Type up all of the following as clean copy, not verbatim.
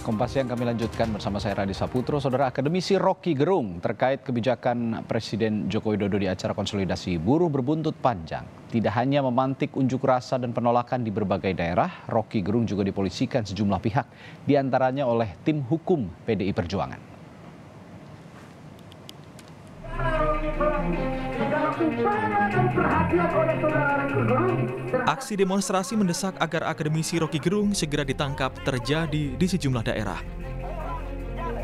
Kompas Siang kami lanjutkan bersama saya Radi Saputro. Saudara, akademisi Rocky Gerung terkait kebijakan Presiden Joko Widodo di acara konsolidasi buruh berbuntut panjang. Tidak hanya memantik unjuk rasa dan penolakan di berbagai daerah, Rocky Gerung juga dipolisikan sejumlah pihak, diantaranya oleh tim hukum PDI Perjuangan. Aksi demonstrasi mendesak agar akademisi Rocky Gerung segera ditangkap terjadi di sejumlah daerah.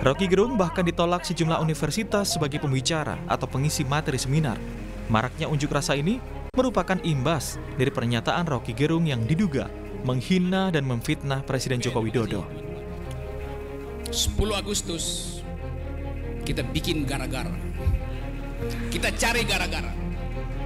Rocky Gerung bahkan ditolak sejumlah universitas sebagai pembicara atau pengisi materi seminar. Maraknya unjuk rasa ini merupakan imbas dari pernyataan Rocky Gerung yang diduga menghina dan memfitnah Presiden Joko Widodo. 10 Agustus kita bikin gara-gara. Kita cari gara-gara.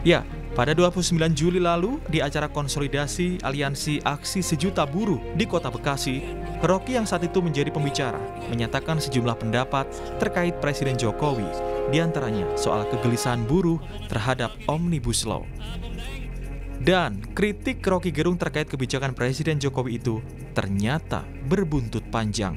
Ya, pada 29 Juli lalu di acara konsolidasi Aliansi Aksi Sejuta Buruh di Kota Bekasi, Rocky yang saat itu menjadi pembicara menyatakan sejumlah pendapat terkait Presiden Jokowi, diantaranya soal kegelisahan buruh terhadap Omnibus Law. Dan kritik Rocky Gerung terkait kebijakan Presiden Jokowi itu ternyata berbuntut panjang.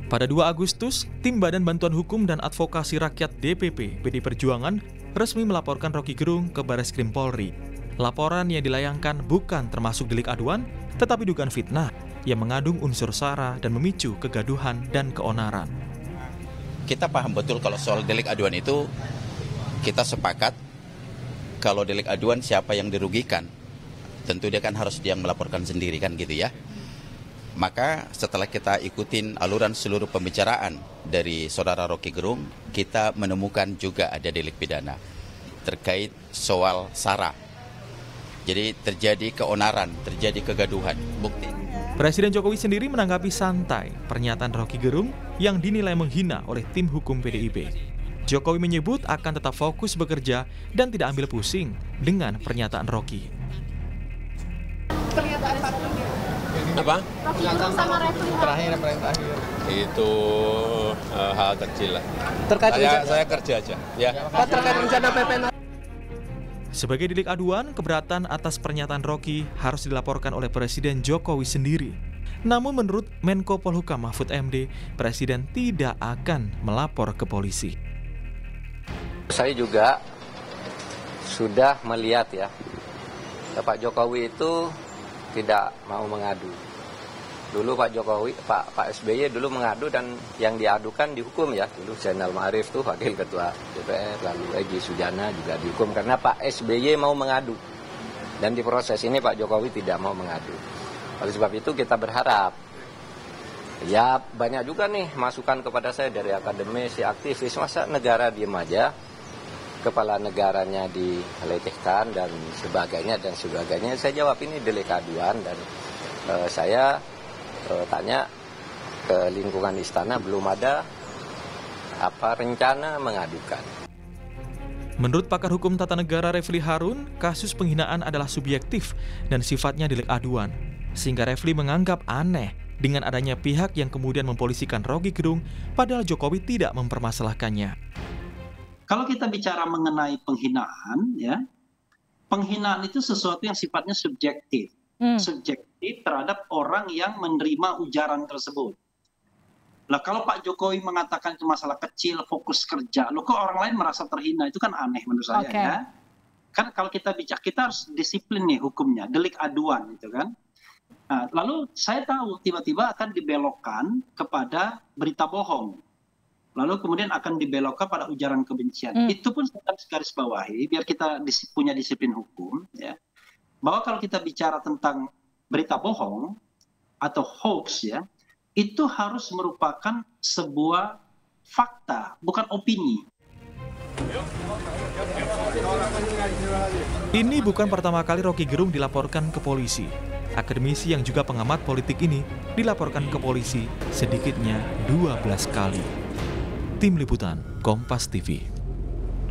Pada 2 Agustus, Tim Badan Bantuan Hukum dan Advokasi Rakyat DPP PDI Perjuangan resmi melaporkan Rocky Gerung ke Bareskrim Polri. Laporan yang dilayangkan bukan termasuk delik aduan, tetapi dugaan fitnah yang mengandung unsur sara dan memicu kegaduhan dan keonaran. Kita paham betul kalau soal delik aduan itu kita sepakat kalau delik aduan siapa yang dirugikan. Tentu dia kan harus dia melaporkan sendiri kan gitu ya. Maka setelah kita ikutin aluran seluruh pembicaraan dari saudara Rocky Gerung, kita menemukan juga ada delik pidana terkait soal sara. Jadi terjadi keonaran, terjadi kegaduhan. Bukti. Presiden Jokowi sendiri menanggapi santai pernyataan Rocky Gerung yang dinilai menghina oleh tim hukum PDIP. Jokowi menyebut akan tetap fokus bekerja dan tidak ambil pusing dengan pernyataan Rocky. Apa? Rocky Gerung sama Refli Terakhir. Itu hal kecil lah. Saya kerja aja. Ya. terkait rencana PPN. Sebagai delik aduan, keberatan atas pernyataan Rocky harus dilaporkan oleh Presiden Jokowi sendiri. Namun menurut Menko Polhukam Mahfud MD, Presiden tidak akan melapor ke polisi. Saya juga sudah melihat ya, Pak Jokowi itu tidak mau mengadu. Dulu Pak Jokowi, Pak SBY dulu mengadu dan yang diadukan dihukum ya. Dulu Zainal Ma'arif tuh wakil ketua DPR, lalu Egy Sujana juga dihukum karena Pak SBY mau mengadu. Dan di proses ini Pak Jokowi tidak mau mengadu. Oleh sebab itu kita berharap, ya banyak juga nih masukan kepada saya dari akademisi, aktivis, masa negara diem aja, kepala negaranya dilecehkan dan sebagainya. Saya jawab ini delik aduan dan saya tanya ke lingkungan istana, belum ada rencana mengadukan. Menurut pakar hukum tata negara Refli Harun, kasus penghinaan adalah subjektif dan sifatnya delik aduan, sehingga Refli menganggap aneh dengan adanya pihak yang kemudian mempolisikan Rocky Gerung padahal Jokowi tidak mempermasalahkannya. Kalau kita bicara mengenai penghinaan, ya, penghinaan itu sesuatu yang sifatnya subjektif. Subjektif terhadap orang yang menerima ujaran tersebut. Lah kalau Pak Jokowi mengatakan itu masalah kecil, fokus kerja, loh kok orang lain merasa terhina, itu kan aneh menurut saya ya. Kan kalau kita bicara, kita harus disiplin nih hukumnya, delik aduan gitu kan. Nah, lalu saya tahu tiba-tiba akan dibelokkan kepada berita bohong. Lalu kemudian akan dibelokkan pada ujaran kebencian. Itu pun saya harus garis bawahi, biar kita punya disiplin hukum, ya. Bahwa kalau kita bicara tentang berita bohong atau hoax, ya, itu harus merupakan sebuah fakta, bukan opini. Ini bukan pertama kali Rocky Gerung dilaporkan ke polisi. Akademisi yang juga pengamat politik ini dilaporkan ke polisi sedikitnya 12 kali. Tim Liputan, Kompas TV.